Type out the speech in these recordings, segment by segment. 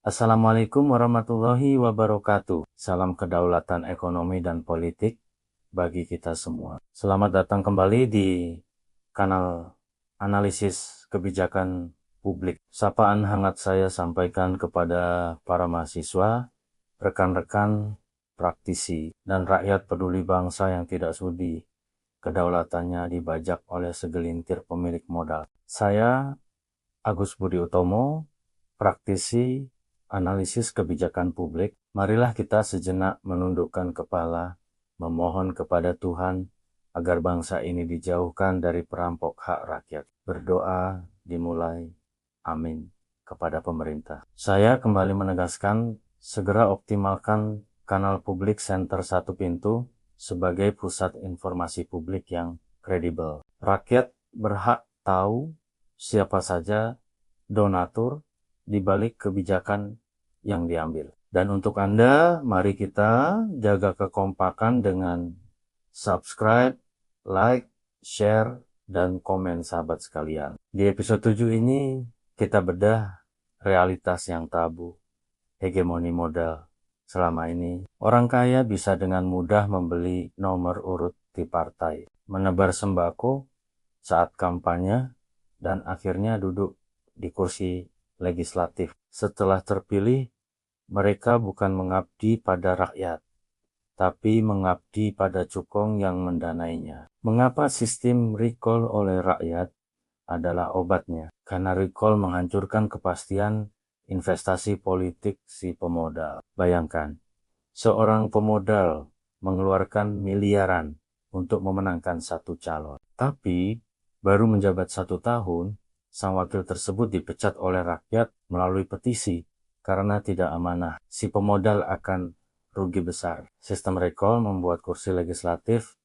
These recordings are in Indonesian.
Assalamualaikum warahmatullahi wabarakatuh. Salam kedaulatan ekonomi dan politik bagi kita semua. Selamat datang kembali di kanal analisis kebijakan publik. Sapaan hangat saya sampaikan kepada para mahasiswa, rekan-rekan, praktisi, dan rakyat peduli bangsa yang tidak sudi kedaulatannya dibajak oleh segelintir pemilik modal. Saya, Agus Budi Utomo, praktisi analisis kebijakan publik. Marilah kita sejenak menundukkan kepala, memohon kepada Tuhan agar bangsa ini dijauhkan dari perampok hak rakyat. Berdoa dimulai. Amin. Kepada pemerintah. Saya kembali menegaskan, segera optimalkan kanal publik Center Satu Pintu sebagai pusat informasi publik yang kredibel. Rakyat berhak tahu siapa saja donatur di balik kebijakan yang diambil. Dan untuk Anda, mari kita jaga kekompakan dengan subscribe, like, share, dan komen sahabat sekalian. Di episode 7 ini, kita bedah realitas yang tabu, hegemoni modal. Selama ini, orang kaya bisa dengan mudah membeli nomor urut di partai, menebar sembako saat kampanye, dan akhirnya duduk di kursi legislatif. Setelah terpilih, mereka bukan mengabdi pada rakyat, tapi mengabdi pada cukong yang mendanainya. Mengapa sistem recall oleh rakyat adalah obatnya? Karena recall menghancurkan kepastian investasi politik si pemodal. Bayangkan, seorang pemodal mengeluarkan miliaran untuk memenangkan satu calon. Tapi, baru menjabat 1 tahun, sang wakil tersebut dipecat oleh rakyat melalui petisi karena tidak amanah. Si pemodal akan rugi besar. Sistem recall membuat kursi legislatif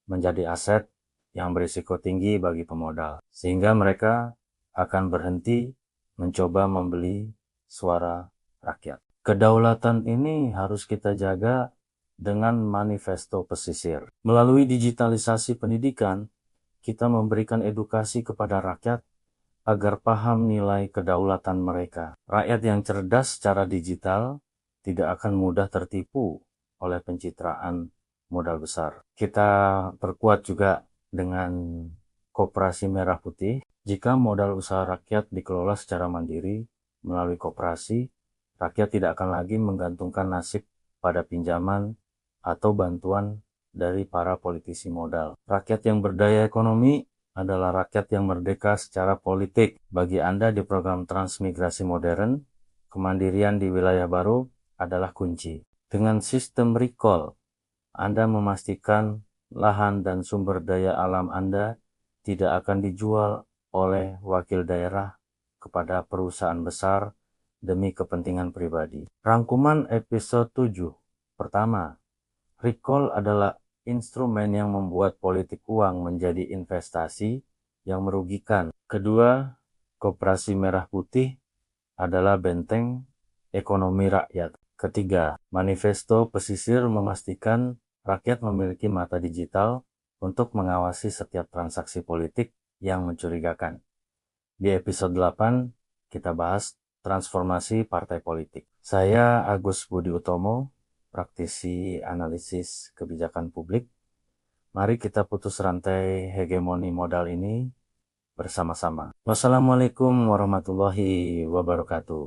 menjadi aset yang berisiko tinggi bagi pemodal, sehingga mereka akan berhenti mencoba membeli suara rakyat. Kedaulatan ini harus kita jaga dengan manifesto pesisir. Melalui digitalisasi pendidikan, kita memberikan edukasi kepada rakyat agar paham nilai kedaulatan mereka. Rakyat yang cerdas secara digital tidak akan mudah tertipu oleh pencitraan modal besar. Kita perkuat juga dengan Koperasi Merah Putih. Jika modal usaha rakyat dikelola secara mandiri melalui koperasi, rakyat tidak akan lagi menggantungkan nasib pada pinjaman atau bantuan dari para politisi modal. Rakyat yang berdaya ekonomi adalah rakyat yang merdeka secara politik. Bagi Anda di program transmigrasi modern, kemandirian di wilayah baru adalah kunci. Dengan sistem recall, Anda memastikan lahan dan sumber daya alam Anda tidak akan dijual oleh wakil daerah kepada perusahaan besar demi kepentingan pribadi. Rangkuman episode 7. Pertama, recall adalah instrumen yang membuat politik uang menjadi investasi yang merugikan. Kedua, Koperasi Merah Putih adalah benteng ekonomi rakyat. Ketiga, manifesto pesisir memastikan rakyat memiliki mata digital untuk mengawasi setiap transaksi politik yang mencurigakan. Di episode 8, kita bahas transformasi partai politik. Saya Agus Budi Utomo, praktisi analisis kebijakan publik. Mari kita putus rantai hegemoni modal ini bersama-sama. Wassalamualaikum warahmatullahi wabarakatuh.